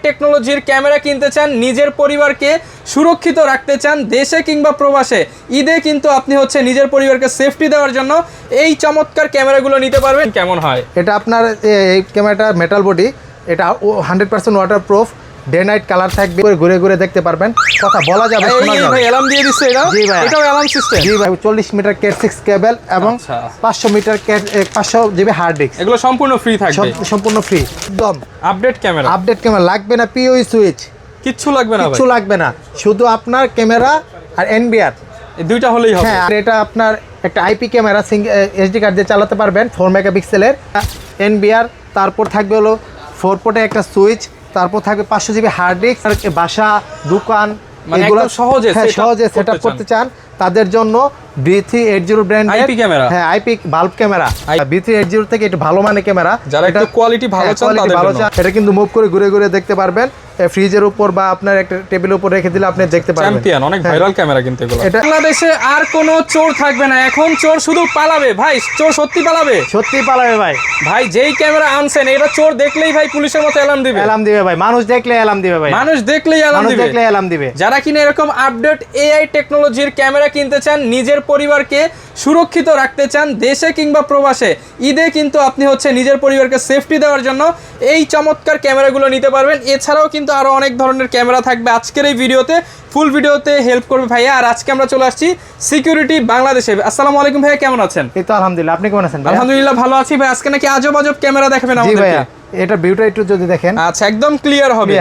টেকনোলজির ক্যামেরা কিনতে চান, নিজের পরিবারকে সুরক্ষিত রাখতে চান দেশে কিংবা প্রবাসে, ঈদে কিন্তু আপনি হচ্ছে নিজের পরিবারকে সেফটি দেওয়ার জন্য এই চমৎকার ক্যামেরাগুলো নিতে পারবেন। কেমন হয় এটা আপনার এই ক্যামেরাটা মেটাল বডি, এটা 100% ওয়াটারপ্রুফ, ডে নাইট কালার থাকবে, ঘুরে ঘুরে দেখতে পারবেন, কথা বলা যাবে শোনা যাবে। ভাই অ্যালার্ম দিয়ে দিচ্ছে এটা? জি ভাই, এটাও অ্যালার্ম সিস্টেম? জি ভাই, 40 মিটার ক্যাট 6 কেবল এবং 500 metre cat 500 GB hard disk, এগুলো সম্পূর্ণ ফ্রি থাকবে? সম্পূর্ণ ফ্রি একদম। Update camera? আপডেট ক্যামেরা লাগবে না, পিওই সুইচ কিচ্ছু লাগবে না? কিচ্ছু লাগবে না, শুধু আপনার ক্যামেরা আর এনবিআর, এই দুইটা হলেই হবে। হ্যাঁ, আর এটা আপনার একটা আইপি ক্যামেরা, এসডি কার্ড দিয়ে চালাতে পারবেন, 4 মেগাপিক্সেলের এনবিআর, তারপর থাকবে হলো 4 পোর্টে একটা সুইচ, তারপর থাকবে 500 জিবি হার্ড ডিস্ক। বাসা, দোকান এগুলো সহজে সেটআপ করতে চান তাদের জন্য B380 ব্র্যান্ডের আইপি ক্যামেরা, হ্যাঁ আইপি বাল্ব ক্যামেরা, B380 থেকে একটু ভালো মানের ক্যামেরা, যারা একটু কোয়ালিটি ভালো চান তাদের জন্য। এটা কিন্তু মুভ করে ঘুরে ঘুরে দেখতে পারবেন, ফ্রিজের উপর বা আপনার একটা টেবিলের উপর রেখে দিলে আপনি দেখতে পারবেন। চ্যাম্পিয়ন, অনেক ভাইরাল ক্যামেরা কিন্তু এগুলো। বাংলাদেশে আর কোনো চোর থাকবে না, এখন চোর শুধু পালাবে। ভাই চোর সত্যি পালাবে? সত্যি পালাবে ভাই। ভাই যেই ক্যামেরা আনছেন এটা চোর দেখলেই ভাই পুলিশের মতো অ্যালার্ম দিবে? অ্যালার্ম দিবে ভাই, মানুষ দেখলে অ্যালার্ম দিবে ভাই, মানুষ দেখলেই অ্যালার্ম দিবে। যারা কিনা এরকম আপডেট এআই টেকনোলজির ক্যামেরা কিনতে চান, নিজের পরিবারকে সুরক্ষিত রাখতে চান দেশে কিংবা প্রবাসে, ঈদে কিন্তু আপনি হচ্ছে নিজের পরিবারকে সেফটি দেওয়ার জন্য এই চমৎকার ক্যামেরাগুলো নিতে পারবেন। এছাড়াও কিন্তু আরো অনেক ধরনের ক্যামেরা থাকবে আজকের এই ভিডিওতে, ফুল ভিডিওতে হেল্প করবে ভাইয়া। আর আজকে আমরা চলে আসছি সিকিউরিটি বাংলাদেশে। আসসালামু আলাইকুম ভাইয়া, কেমন আছেন? এই তো আলহামদুলিল্লাহ, আপনি কেমন আছেন? আলহামদুলিল্লাহ ভালো আছি ভাই। আজকে নাকি আজব আজব ক্যামেরা দেখাবেন আমাদেরকে? জি ভাইয়া, এটা ভিউটা একটু যদি দেখেন, আচ্ছা একদম ক্লিয়ার হবে।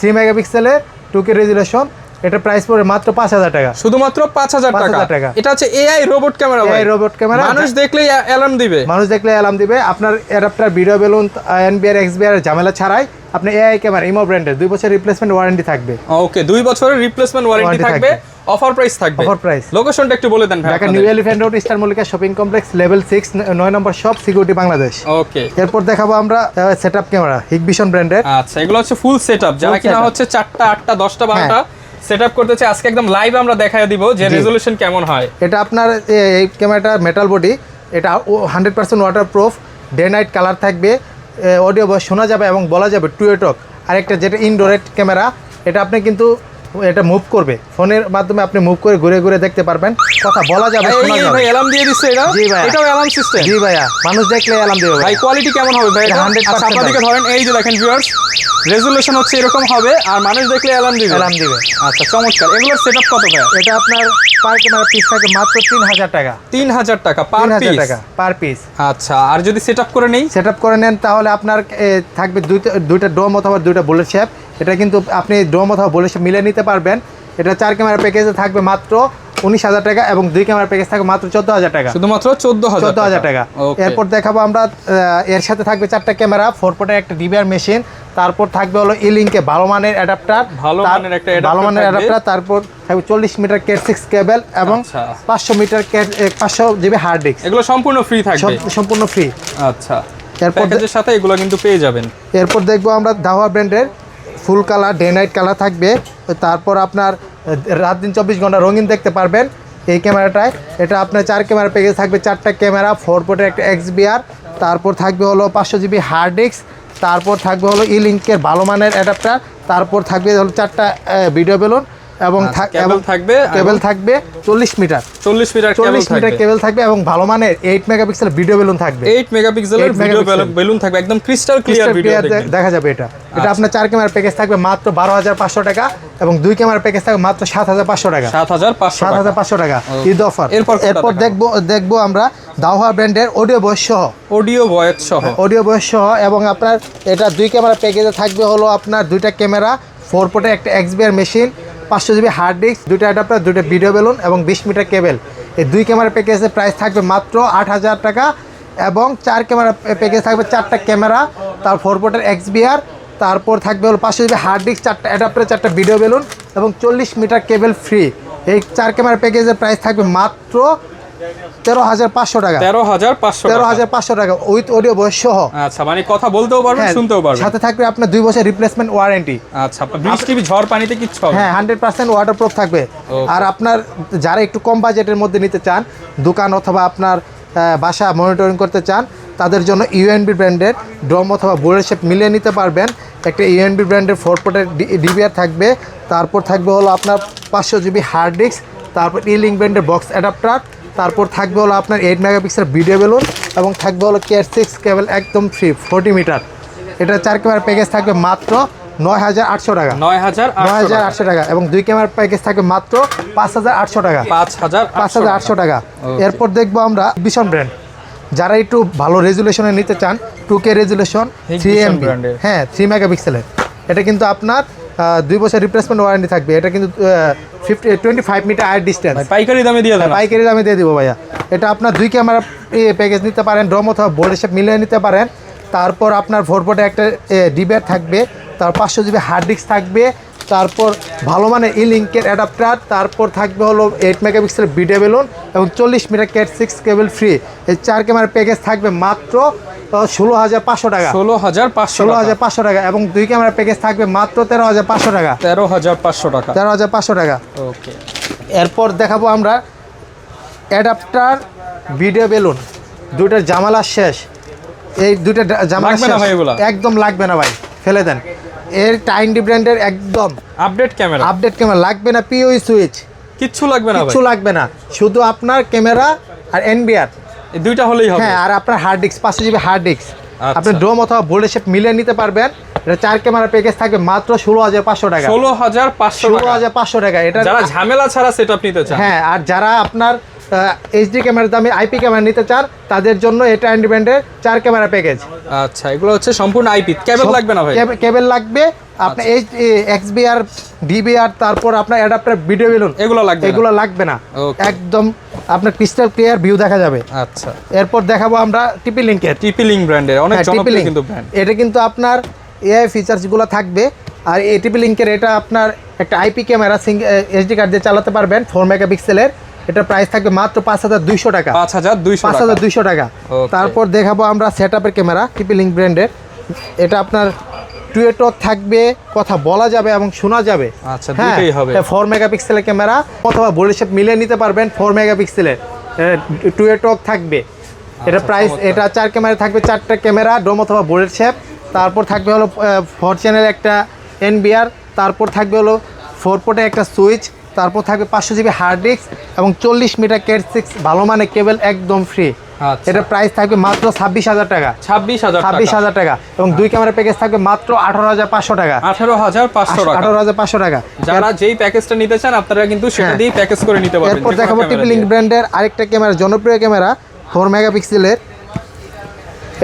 3 মেগাপিক্সেলের 2K রেজোলিউশন, এটা প্রাইস পড়ে মাত্র 5000 টাকা, শুধুমাত্র 5000 টাকা। এটা হচ্ছে এআই রোবট ক্যামেরা ভাই? এআই রোবট ক্যামেরা, মানুষ দেখলেই অ্যালার্ম দিবে? মানুষ দেখলে অ্যালার্ম দিবে। আপনার adapter, video balun, NBR, XBR ঝামেলা ছাড়াই আপনি এআই ক্যামেরা, ইমো ব্র্যান্ডের 2 বছর রিপ্লেসমেন্ট ওয়ারেন্টি থাকবে। ওকে, 2 বছরের রিপ্লেসমেন্ট ওয়ারেন্টি থাকবে। অফার প্রাইস থাকবে? Offer price. লোকেশনটা একটু বলে দেন ভাই। Dhaka new elephant road, star Mallika shopping complex, level 6, 9 নম্বর শপ, সিকিউরিটি বাংলাদেশ। ওকে, এরপর দেখাবো আমরা সেটআপ ক্যামেরা, হিগভিশন ব্র্যান্ডের। আচ্ছা, এগুলো হচ্ছে ফুল সেটআপ, যারা কিনা হচ্ছে 4টা 8টা 10টা 12টা সেটআপ করতে চাই, আজকে একদম লাইভ আমরা দেখায় দিব যে রেজোলিউশন কেমন হয়। এটা আপনার এই ক্যামেরাটা মেটাল বডি, এটা 100% ওয়াটারপ্রুফ, ডে নাইট কালার থাকবে, অডিও ভয়েস শোনা যাবে এবং বলা যাবে টু এ টক। আরেকটা যেটা ইনডোরেট ক্যামেরা, এটা আপনি কিন্তু এটা মুভ করবে, ফোনের মাধ্যমে আপনি মুভ করে ঘুরে ঘুরে দেখতে পারবেন, কথা বলা যাবে শোনা যাবে। ভাই অ্যালার্ম দিয়ে দিচ্ছে এটা? জি ভাই, এটাও অ্যালার্ম সিস্টেম? জি ভাইয়া, মানুষ দেখলে অ্যালার্ম দিবে ভাই। কোয়ালিটি কেমন হবে ভাই? 100%। আপনার দিকে ধরেন, এই যে দেখেন ভিউয়ার্স, রেজোলিউশন হচ্ছে এরকম হবে আর মানুষ দেখলে অ্যালার্ম দিবে? আচ্ছা চমৎকার। এগুলোর সেটআপ কত ভাই? এটা আপনার পার ক্যামেরা পিস থাকে মাত্র 3000 টাকা। 3000 টাকা পার পিস? আচ্ছা, আর যদি সেটআপ করে নেই? সেটআপ করে নেন তাহলে আপনার থাকবে দুইটা ডোম অথবা দুইটা বুলেট শেপ। এটা কিন্তু আপনি ডোম অথবা বুলেট শেপ মিলে নিতে পারবেন। এটা 4 ক্যামেরা প্যাকেজে থাকবে মাত্র 19000 টাকা এবং 2 ক্যামেরা প্যাকেজ থাকবে মাত্র 14000 টাকা। শুধুমাত্র 14000 টাকা। এরপর দেখাবো আমরা, এর সাথে থাকবে 4টা ক্যামেরা, 4 পোর্টের একটা ডিবিআর মেশিন, তারপর থাকবে হলো ইলিংকে ভালো মানের অ্যাডাপ্টার, তারপর থাকবে 40 মিটার ক্যাট 6 কেবল এবং 500 metre cat 500 GB hard disk. এগুলো সম্পূর্ণ ফ্রি থাকবে? সম্পূর্ণ ফ্রি। আচ্ছা, প্যাকেজের সাথে এগুলো কিন্তু পেয়ে যাবেন। এরপর দেখবো আমরা দাওয়া ব্র্যান্ডের full colour, day night colour থাকবে, তারপর আপনার রাত দিন 24 ঘন্টা রঙিন দেখতে পারবেন এই ক্যামেরাটায়। এটা আপনার 4 ক্যামেরা প্যাকেজ থাকবে, 4টা ক্যামেরা, 4 পোর্টের একটা এক্সবিআর, তারপর থাকবে হলো 500 জিবি হার্ড ডিস্ক, তারপর থাকবে হলো ইলিংকের ভালো মানের অ্যাডাপ্টার, তারপর থাকবে হলো 4টা ভিডিও বেলুন এবং কেবল থাকবে 40 মিটার কেবল থাকবে এবং ভালো মানের 8 মেগাপিক্সেল ভিডিও বেলুন থাকবে। 8 মেগাপিক্সেলের ভিডিও বেলুন থাকবে, একদম ক্রিস্টাল ক্লিয়ার ভিডিও দেখা যাবে। এটা আপনার 4 ক্যামেরা প্যাকেজ থাকবে মাত্র 12500 টাকা এবং 2 ক্যামেরা প্যাকেজ থাকবে মাত্র 7500 টাকা। 7500 টাকা ঈদ অফার। এরপর দেখবো আমরা দাওয়া ব্র্যান্ডের অডিও ভয়েস সহ এবং আপনার এটা 2 ক্যামেরা প্যাকেজে থাকবে হলো আপনার 2টা ক্যামেরা, 4 পোর্টের একটা XVR machine, 500 GB hard disk, 2টা অ্যাডাপ্টার, 2টা ভিডিও বেলুন এবং 20 মিটার কেবল। এই 2 ক্যামেরা প্যাকেজের প্রাইস থাকবে মাত্র 8000 টাকা এবং 4 ক্যামেরা প্যাকেজ থাকবে 4টা ক্যামেরা, তার 4 পোর্টের এক্সবিআর, তারপর থাকবে হলো 500 জিবি হার্ড ডিস্ক, 4টা অ্যাডাপ্টার, 4টা ভিডিও বেলুন এবং 40 মিটার কেবল ফ্রি। এই 4 ক্যামেরা প্যাকেজের প্রাইস থাকবে মাত্র 13500 টাকা। 13500 টাকা উইথ অডিও ভয়েস সহ। আচ্ছা, মানে কথা বলতেও পারবেন, শুনতেও পারবেন। সাথে থাকবে আপনার 2 বছর রিপ্লেসমেন্ট ওয়ারেন্টি। আচ্ছা, বৃষ্টি ঝড় পানিতে কিচ্ছু হবে? হ্যাঁ, 100% ওয়াটারপ্রুফ থাকবে। আর আপনার যারা একটু কম বাজেটের মধ্যে নিতে চান, দোকান অথবা আপনার বাসা মনিটরিং করতে চান, তাদের জন্য ইউএনবি ব্র্যান্ডের ড্রম অথবা বোর্ডের শেপ মিলিয়ে নিতে পারবেন। একটা ইউএনবি ব্র্যান্ডের 4 পোর্টের ডিবিআর থাকবে, তারপর থাকবে হলো আপনার 500 জিবি হার্ড ডিস্ক, তারপর ইলিং ব্র্যান্ডের বক্স অ্যাডাপ্টার, তারপর থাকবে হলো আপনার 8 মেগাপিক্সেল ভিডিও বেলুন এবং থাকবে হলো Cat 6 কেবল একদম ফ্রি 40 মিটার। এটা 4 ক্যামেরার প্যাকেজ থাকবে মাত্র 9800 টাকা, 9800 টাকা এবং 2 ক্যামেরার প্যাকেজ থাকবে মাত্র 5800 টাকা, 5800 টাকা। এরপর দেখবো আমরা ভিশন ব্র্যান্ড, যারা একটু ভালো রেজুলেশনে নিতে চান 2K রেজুলেশন 3MB, হ্যাঁ 3 মেগাপিক্সেলের, এটা কিন্তু আপনার 2 বছর রিপ্লেসমেন্ট ওয়ারেন্টি থাকবে। এটা কিন্তু 25 মিটার আয়ার ডিস্টেন্স, পাইকারি দামে দিয়ে দেন, পাইকারি দামে দিয়ে দিব ভাইয়া। এটা আপনার 2 ক্যামেরা প্যাকেজ নিতে পারেন, ড্রম অথবা বোর্ডের শেপ মিলিয়ে নিতে পারেন। তারপর আপনার 4 পোর্টে একটা ডিবিআর থাকবে, তার 500 জিবি হার্ড ডিস্ক থাকবে, তারপর ভালো মানের ইলিঙ্কের অ্যাডাপ্টার, তারপর থাকবে হলো 8 মেগাপিক্সেল ভিডিও বেলুন এবং 40 মিটার Cat 6 কেবল ফ্রি। এই 4 ক্যামেরার প্যাকেজ থাকবে মাত্র 16500 টাকা, 16500 টাকা এবং 2 ক্যামেরার প্যাকেজ থাকবে মাত্র 13500 টাকা, 13500 টাকা। ওকে, এরপর দেখাবো আমরা অ্যাডাপ্টার ভিডিও বেলুন, দুইটার জামালা শেষ। এই দুইটা জামালা শেষ, একদম লাগবে না ভাই, ফেলে দেন। এর টাইনডি ব্র্যান্ডের একদম আপডেট ক্যামেরা লাগবে না, পিওই সুইচ কিচ্ছু লাগবে না, কিচ্ছু লাগবে না, শুধু আপনার ক্যামেরা আর এনবিআর এই দুইটা হলেই হবে। হ্যাঁ, আর আপনার hard disk 500 GB hard disk, আপনি ড্রোম অথবা বোর্ডের শেপ মিলিয়ে নিতে পারবেন। এটা 4 ক্যামেরা প্যাকেজ থাকবে মাত্র 16500 টাকা, 16500 টাকা। এটা যারা ঝামেলা ছাড়া সেটআপ নিতে চান, হ্যাঁ, আর যারা আপনার এইচডি ক্যামেরার দামে আইপি ক্যামেরা নিতে চান তাদের জন্য এটা টাইনডি ব্র্যান্ডের 4 ক্যামেরা প্যাকেজ। আচ্ছা, এগুলো হচ্ছে সম্পূর্ণ আইপি, কেবল লাগবে না ভাই, কেবল লাগবে আপনার এক্সবিআর ডিবিআর, তারপর আপনার অ্যাডাপ্টার ভিডিও বেলুন এগুলো লাগবে না, একদম আপনার ক্রিস্টাল ক্লিয়ার ভিউ দেখা যাবে। আচ্ছা, এরপর দেখাবো আমরা টিপি লিংক ব্র্যান্ডের, অনেক জনপ্রিয় কিন্তু ব্র্যান্ড। এটা কিন্তু আপনার এআই ফিচারসগুলো থাকবে, আর এই টিপি লিংকের এটা আপনার একটা আইপি ক্যামেরা এইচডি কার্ড দিয়ে চালাতে পারবেন 4 মেগাপিক্সেলের। এটা প্রাইস থাকবে মাত্র 5200 টাকা, 5200 টাকা। তারপর দেখাবো আমরা সেটআপের ক্যামেরা টিপি লিংক ব্র্যান্ডের, এটা আপনার টুয়েটক থাকবে, কথা বলা যাবে এবং শোনা যাবে। আচ্ছা, দুটোই হবে। 4 মেগাপিক্সেলের ক্যামেরা অথবা বোর্ডের শেপ মিলিয়ে নিতে পারবেন, 4 মেগাপিক্সেলের টুয়েটক থাকবে। এটা প্রাইস, এটা 4 ক্যামেরা থাকবে, 4টা ক্যামেরা ড্রোম অথবা বোর্ডের শেপ। তারপর থাকবে হলো 4 চ্যানেল একটা এনবিআর, তারপর থাকবে হলো 4 পোর্টে একটা সুইচ, তারপর থাকবে 500 জিবি হার্ড ডিস্ক এবং 40 মিটার Cat 6 ভালো মানে কেবল একদম ফ্রি। এটা প্রাইস থাকবে মাত্র 26000 টাকা, 26000 টাকা এবং 2 ক্যামেরা প্যাকেজ থাকবে মাত্র 18500 টাকা, 18500 টাকা। যারা যেই প্যাকেজটা নিতে চান আপনারা কিন্তু সেটা দিয়ে প্যাকেজ করে নিতে পারবেন। এরপর দেখাবো টিপি লিংক ব্র্যান্ডের আরেকটা ক্যামেরা, জনপ্রিয় ক্যামেরা 4 মেগাপিক্সেলের।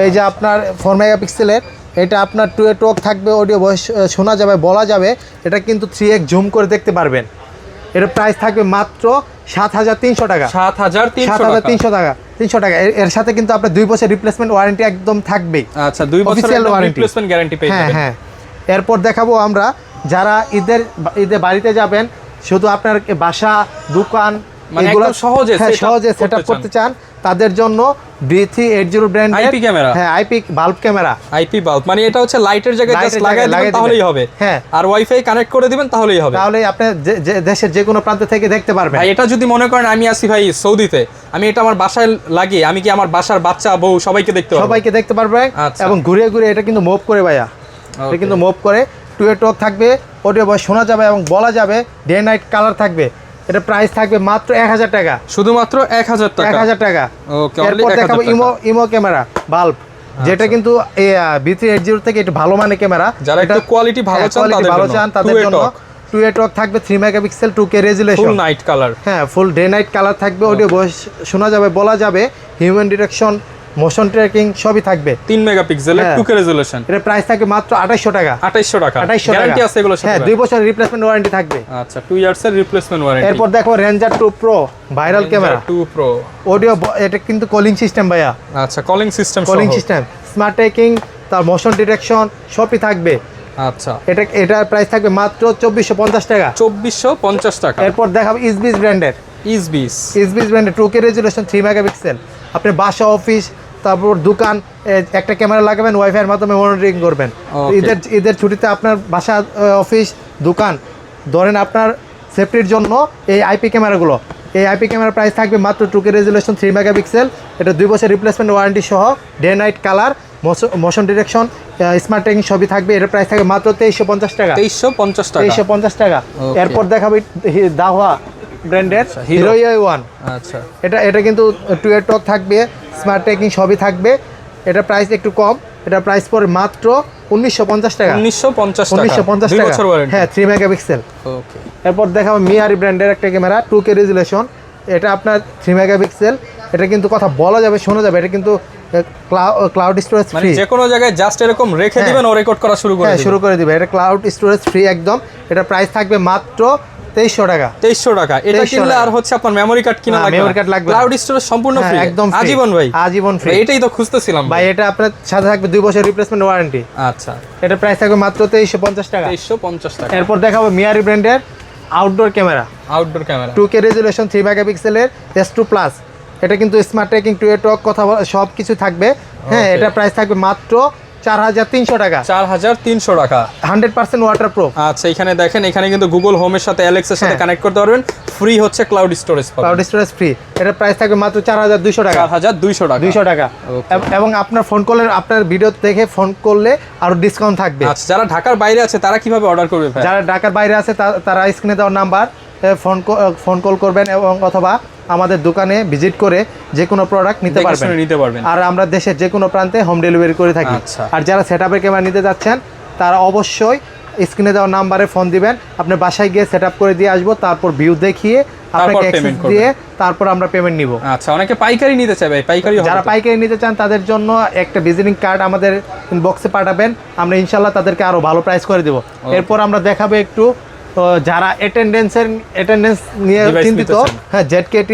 এই যে আপনার 4 মেগাপিক্সেলের, এটা আপনার টুয়েটক থাকবে, অডিও ভয়েস শোনা যাবে, বলা যাবে। এটা কিন্তু 3x জুম করে দেখতে পারবেন। এর প্রাইস থাকবে মাত্র 7300 টাকা, 7300 টাকা, 300 টাকা। এর সাথে কিন্তু আপনার 2 বছর রিপ্লেসমেন্ট ওয়ারেন্টি একদম থাকবে। আচ্ছা, 2 বছরের রিপ্লেসমেন্ট গ্যারান্টি পেয়ে যাবেন। হ্যাঁ, এরপর দেখাবো আমরা যারা ঈদে বাড়িতে যাবেন, শুধু আপনার বাসা দোকান এগুলো সহজে সেটআপ করতে চান, তাদের জন্য B380 ব্র্যান্ডের আইপি ক্যামেরা, হ্যাঁ IP bulb camera, IP bulb মানে এটা হচ্ছে লাইটের জায়গায় জাস্ট লাগাই দিবেন তাহলেই হবে। হ্যাঁ, আর ওয়াইফাই কানেক্ট করে দিবেন তাহলেই হবে, তাহলে আপনি দেশের যে কোনো প্রান্ত থেকে দেখতে পারবেন। ভাই, এটা যদি মনে করেন আমি আসি ভাই সৌদিতে, আমি এটা আমার বাসায় লাগিয়ে আমি কি আমার বাসার বাচ্চা বউ সবাইকে দেখতে পারবেন এবং ঘুরে এটা কিন্তু মুভ করে ভাইয়া, এটা কিন্তু মুভ করে। টুয়েটক থাকবে, অডিও ভয়েস শোনা যাবে এবং বলা যাবে, ডে নাইট কালার থাকবে। এটা প্রাইস থাকবে মাত্র 1000 টাকা, শুধুমাত্র 1000 টাকা, 1000 টাকা। ওকে, এরপর দেখাবো ইমো ক্যামেরা বাল্ব, যেটা কিন্তু B380 থেকে একটু ভালো মানের ক্যামেরা, যারা একটু কোয়ালিটি ভালো চান তাদের জন্য টুয়েটক থাকবে 3 মেগাপিক্সেল 2K রেজুলেশন, ফুল নাইট কালার, হ্যাঁ ফুল ডে নাইট কালার থাকবে, অডিও ভয়েস শোনা যাবে, বলা যাবে, হিউম্যান ডিটেকশন, মোশন ট্র্যাকিং সবই থাকবে। 3 মেগাপিক্সেলের 2K রেজুলেশন, এর প্রাইস থাকবে মাত্র 2800 টাকা, 2800 টাকা। গ্যারান্টি আছে এগুলোর সাথে? হ্যাঁ, 2 বছর রিপ্লেসমেন্ট ওয়ারেন্টি থাকবে। আচ্ছা, 2 ইয়ার্স এর রিপ্লেসমেন্ট ওয়ারেন্টি। এরপর দেখো ranger 2 pro viral camera, 2 pro audio, এটা কিন্তু কলিং সিস্টেম ভাইয়া। আচ্ছা, কলিং সিস্টেম, স্মার্ট ট্র্যাকিং, তার মোশন ডিটেকশন সবই থাকবে। আচ্ছা, এটার প্রাইস থাকবে মাত্র 2450 টাকা, 2450 টাকা। এরপর দেখাবো ইসবিস ব্র্যান্ডের, ইসবিস ব্র্যান্ডের 2K রেজুলেশন 3 মেগাপিক্সেল। আপনি বাসা, অফিস, তারপর দোকান একটা ক্যামেরা লাগাবেন, ওয়াইফাইয়ের মাধ্যমে মনিটরিং করবেন। ঈদের ছুটিতে আপনার বাসা, অফিস, দোকান ধরেন আপনার সেফটির জন্য এই আইপি ক্যামেরাগুলো। এই আইপি ক্যামেরার প্রাইস থাকবে মাত্র 2K রেজুলেশন 3 মেগাপিক্সেল। এটা 2 বছর রিপ্লেসমেন্ট ওয়ারেন্টি সহ, day night colour, motion direction, smart tracking সবই থাকবে। এটার প্রাইস থাকবে মাত্র 2350 টাকা। 2350 টাকা। এরপর দেখাবো দাহোয়া ব্র্যান্ডের হিরো AI1। আচ্ছা, এটা কিন্তু 2 টক থাকবে, স্মার্ট ট্র্যাকিং সবই থাকবে। এটা প্রাইস একটু কম, এটা প্রাইস পড়ে মাত্র 1950 টাকা। 1950 টাকা, হ্যাঁ 3 মেগাপিক্সেল। ওকে। এরপর দেখাবো মিয়ারি ব্র্যান্ডের একটা ক্যামেরা 2K রেজুলেশন। এটা আপনার 3 মেগাপিক্সেল। এটা কিন্তু কথা বলা যাবে, শোনা যাবে। এটা কিন্তু ক্লাউড স্টোরেজ ফ্রি, যে কোনো জায়গায় জাস্ট এরকম রেখে দিবেন ও রেকর্ড করা শুরু করে দিবে। এটা ক্লাউড স্টোরেজ ফ্রি একদম। এটা প্রাইস থাকবে মাত্র 2300 টাকা। 2300 টাকা। এটা কিনলে আর হচ্ছে আপনার মেমরি কার্ড কিনা লাগবে, মেমরি কার্ড লাগবে, ক্লাউড স্টোরেজ সম্পূর্ণ ফ্রি একদম আজীবন ভাই, আজীবন ফ্রি। এটাই তো খুঁজতেছিলাম ভাই। এটা আপনার সাথে থাকবে 2 বছর রিপ্লেসমেন্ট ওয়ারেন্টি। আচ্ছা, এটা প্রাইস থাকবে মাত্র 2350 টাকা। 2350 টাকা। এরপর দেখাবো মিয়ারি ব্র্যান্ডের আউটডোর ক্যামেরা 2K রেজুলেশন 3 মেগাপিক্সেলের S2 প্লাস। এটা কিন্তু স্মার্ট ট্র্যাকিং, 2 টক, কথা সব কিছু থাকবে। হ্যাঁ, এটা প্রাইস থাকবে মাত্র 4300 টাকা। 4300 টাকা, 100% ওয়াটারপ্রুফ। আচ্ছা, এখানে দেখেন, এখানে কিন্তু গুগল হোমের সাথে অ্যালেক্সের সাথে কানেক্ট করতে পারবেন। ফ্রি হচ্ছে ক্লাউড স্টোরেজ পাবেন। Cloud storage free. এটা প্রাইস থাকবে মাত্র 4200 টাকা। 4200 টাকা। এবং আপনার ফোন কলের, আপনার ভিডিও দেখে ফোন করলে আরো ডিসকাউন্ট থাকবে। আচ্ছা, যারা ঢাকার বাইরে আছে তারা কিভাবে অর্ডার করবে ভাই? যারা ঢাকার বাইরে আছে তারা স্ক্রিনে দেওয়ার নাম্বার ফোন কল করবেন এবং অথবা আমাদের দোকানে ভিজিট করে যে কোনো প্রোডাক্ট নিতে পারবেন। আর আমরা দেশের যে কোনো প্রান্তে হোম ডেলিভারি করে থাকি। আর যারা সেটআপের ক্যামেরা নিতে যাচ্ছেন তারা অবশ্যই স্ক্রিনে দেওয়া নাম্বারে ফোন দিবেন। আপনার বাসায় গিয়ে সেটআপ করে দিয়ে আসবো, তারপর ভিউ দেখিয়ে আপনাকে অ্যাক্সেস দিয়ে তারপর আমরা পেমেন্ট নিব। আচ্ছা, অনেকে পাইকারি নিতে চায় ভাই, যারা পাইকারি নিতে চান তাদের জন্য একটা ভিজিটিং কার্ড আমাদের ইনবক্সে পাঠাবেন, আমরা ইনশাল্লাহ তাদেরকে আরো ভালো প্রাইস করে দেব। এরপর আমরা দেখাবো একটু যারা অ্যাটেন্ডেন্স নিয়ে চিন্তিত। হ্যাঁ, ZKT,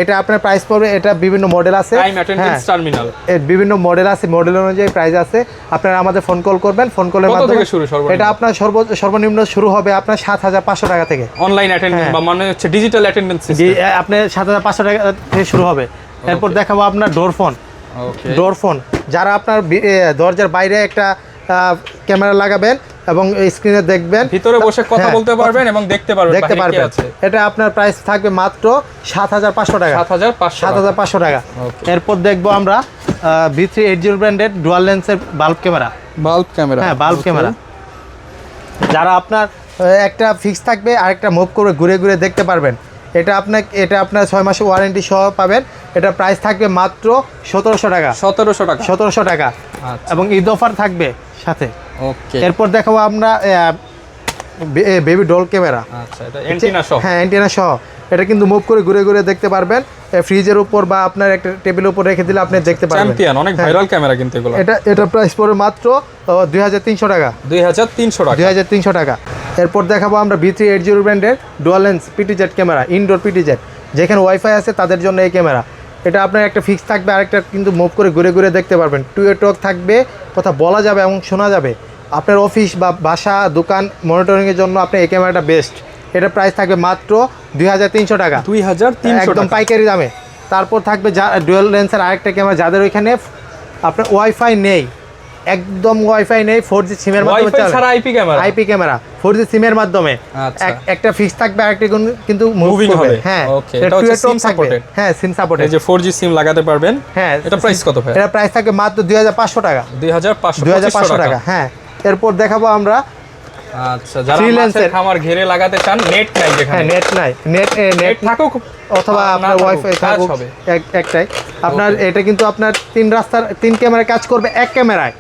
এটা আপনার প্রাইস পড়বে। এটা বিভিন্ন মডেল আছে, টার্মিনাল বিভিন্ন মডেল আছে, মডেল অনুযায়ী প্রাইস আছে। আপনারা আমাদের ফোন কল করবেন, ফোন কলের মাধ্যমে এটা আপনার সর্বনিম্ন শুরু হবে আপনার 7500 টাকা থেকে। অনলাইন অ্যাটেন্ডেন্স বা মানে হচ্ছে ডিজিটাল অ্যাটেন্ডেন্স সিস্টেম, আপনি 7500 টাকা থেকে শুরু হবে। এরপর দেখাবো আপনার ডোর ফোন। যারা আপনার দরজার বাইরে একটা ক্যামেরা লাগাবেন এবং স্ক্রিনে দেখবেন, ভিতরে বসে কথা বলতে পারবেন এবং দেখতে পারবেন। এটা আপনার প্রাইস থাকবে মাত্র 7500 টাকা। 7500 টাকা। এরপর দেখবো আমরা V380 ব্র্যান্ডের ডুয়াল লেন্সের বাল্ব ক্যামেরা। হ্যাঁ, বাল্ব ক্যামেরা। যারা আপনার একটা ফিক্স থাকবে আর একটা মুভ করে ঘুরে ঘুরে দেখতে পারবেন। এটা আপনার 6 মাসের ওয়ারেন্টি সহ পাবেন। এটা প্রাইস থাকবে মাত্র 1700 টাকা। 1700 টাকা। এবং ঈদ অফার থাকবে সাথে। এরপর দেখাবো আমরা বেবি ডল ক্যামেরা। হ্যাঁ, অ্যান্টেনা সহ। এটা কিন্তু মুভ করে ঘুরে ঘুরে দেখতে পারবেন। ফ্রিজের উপর বা আপনার একটা টেবিলের উপর রেখে দিলে আপনি দেখতে পারবেন। অনেক ভাইরাল ক্যামেরা কিন্তু এগুলো। এটা প্রাইস পড়ে মাত্র 2300 টাকা। 2300 টাকা। এরপর দেখাবো আমরা V380 ব্র্যান্ডের dual lens PTZ camera, indoor PTZ। যেখানে ওয়াইফাই আছে তাদের জন্য এই ক্যামেরা। এটা আপনার একটা ফিক্স থাকবে, আরেকটা কিন্তু মুভ করে ঘুরে ঘুরে দেখতে পারবেন। 2 টক থাকবে, কথা বলা যাবে এবং শোনা যাবে। আপনার অফিস বা বাসা, দোকান মনিটরিংয়ের জন্য আপনার এই ক্যামেরাটা বেস্ট। এটা প্রাইস থাকবে মাত্র 2300 টাকা। 2300 একদম পাইকারি দামে। তারপর থাকবে ডুয়াল লেন্সের আরেকটা ক্যামেরা, যাদের ওইখানে আপনার ওয়াইফাই নেই, একদম ওয়াইফাই নেই, 4G সিমের মাধ্যমে চলে, আইপি ক্যামেরা 4G সিমের মাধ্যমে। একটা ফিক্স থাকবে, আরেকটা কিন্তু মুভিং হবে। হ্যাঁ, এটা হচ্ছে সিম সাপোর্টেড। হ্যাঁ, সিম সাপোর্টেড। এই যে 4G সিম লাগাতে পারবেন। হ্যাঁ, এটা প্রাইস কত ভাই? এটা প্রাইস থাকবে মাত্র 2500 টাকা। 2500 টাকা। হ্যাঁ, এরপর দেখাবো আমরা আচ্ছা, যারা মাছের খামার ঘিরে লাগাতে চান, নেট নাই যেখানে। হ্যাঁ, নেট থাকুক অথবা আপনার ওয়াইফাই থাকুক, একটাই আপনার। এটা কিন্তু আপনার 3 ক্যামেরা কাজ করবে এক ক্যামেরায়।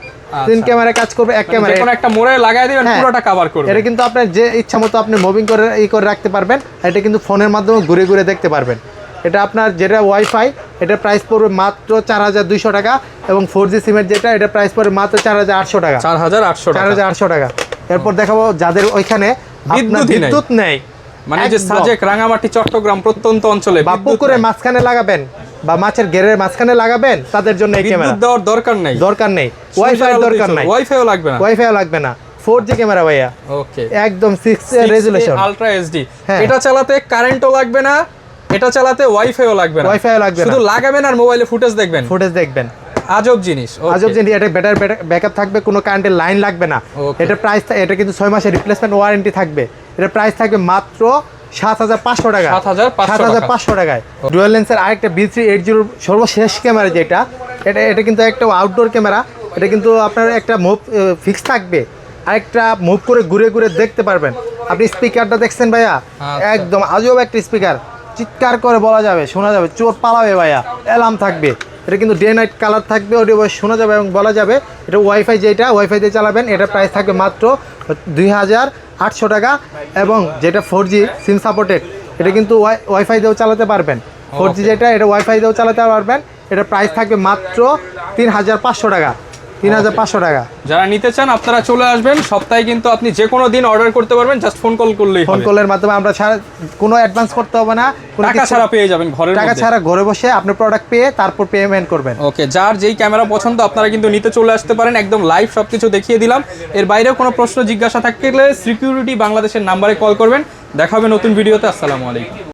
3 ক্যামেরা কাজ করবে এক ক্যামেরায়। যেকোনো একটা মোড়ে লাগায় দিবেন, পুরোটা কভার করবে। এটা কিন্তু আপনার যে ইচ্ছা মতো আপনি মুভিং করে করে রাখতে পারবেন। এটা কিন্তু ফোনের মাধ্যমে ঘুরে ঘুরে দেখতে পারবেন। এটা আপনার যেটা ওয়াইফাই, এটা প্রাইস পড়বে মাত্র 4200 টাকা। এবং 4G সিমের যেটা, এটা প্রাইস পড়বে মাত্র 4800 টাকা। 4800 টাকা। এরপর দেখাবো যাদের ওইখানে বিদ্যুৎ নেই, মানে যে সাজেক, রাঙামাটি, চট্টগ্রাম প্রত্যন্ত অঞ্চলে পুকুরের মাঝখানে লাগাবেন বা মাছের ঘেরের মাঝখানে লাগাবেন, তাদের জন্য এই ক্যামেরা দেওয়ার দরকার নেই। ওয়াইফাই দরকার নাই, ওয়াইফাইও লাগবে না। 4G ক্যামেরা ভাইয়া। ওকে, একদম 6K রেজোলিউশন, আলট্রা HD। এটা চালাতে কারেন্টও লাগবে না, এটা চালাতে ওয়াইফাইও লাগবে না। শুধু লাগাবেন আর মোবাইলে ফুটেজ দেখবেন। আজব জিনিস। এটা ব্যাটারি ব্যাকআপ থাকবে, কোনো কারেন্টের লাইন লাগবে না। এটা প্রাইস, এটা কিন্তু 6 মাসের রিপ্লেসমেন্ট ওয়ারেন্টি থাকবে। এটা প্রাইস থাকবে মাত্র 7,500 টাকা। 7,500 টাকায় ডুয়াল লেন্সের আরেকটা B380 সর্বশেষ ক্যামেরা যেটা, এটা কিন্তু একটা আউটডোর ক্যামেরা। এটা কিন্তু আপনার একটা মুভ ফিক্স থাকবে, আরেকটা মুভ করে ঘুরে ঘুরে দেখতে পারবেন। আপনি স্পিকারটা দেখছেন ভাইয়া, একদম আজব একটা স্পিকার, চিৎকার করে বলা যাবে, শোনা যাবে, চোর পালাবে ভাইয়া, অ্যালার্ম থাকবে। এটা কিন্তু ডে নাইট কালার থাকবে, অডিও ভয়েস শোনা যাবে এবং বলা যাবে। এটা ওয়াইফাই ওয়াইফাই দিয়ে চালাবেন, এটা প্রাইস থাকবে মাত্র 2,800 টাকা। এবং যেটা 4G সিম সাপোর্টেড, এটা কিন্তু ওয়াইফাই দিয়েও চালাতে পারবেন। 4G যেটা, এটা ওয়াইফাই দিয়েও চালাতে পারবেন। এটা প্রাইস থাকবে মাত্র 3,500 টাকা। 3,500 টাকা। যারা নিতে চান আপনারা চলে আসবেন, সপ্তাহে কিন্তু আপনি যে কোনো দিন অর্ডার করতে পারবেন, জাস্ট ফোন কল করলেই হবে। ফোন কলের মাধ্যমে আমরা কোনো অ্যাডভান্স করতে হবে না, কোনো টাকা ছাড়া পেয়ে যাবেন ঘরের টাকা মধ্যে। ছাড়া ঘরে বসে আপনি প্রোডাক্ট পেয়ে তারপর পেমেন্ট করবেন। ওকে, যার যেই ক্যামেরা পছন্দ আপনারা কিন্তু নিতে চলে আসতে পারেন, একদম লাইভ সবকিছু দেখিয়ে দিলাম। এর বাইরেও কোনো প্রশ্ন জিজ্ঞাসা থাকলে সিকিউরিটি বাংলাদেশের নাম্বারে কল করবেন। দেখা হবে নতুন ভিডিওতে। আসসালামু আলাইকুম।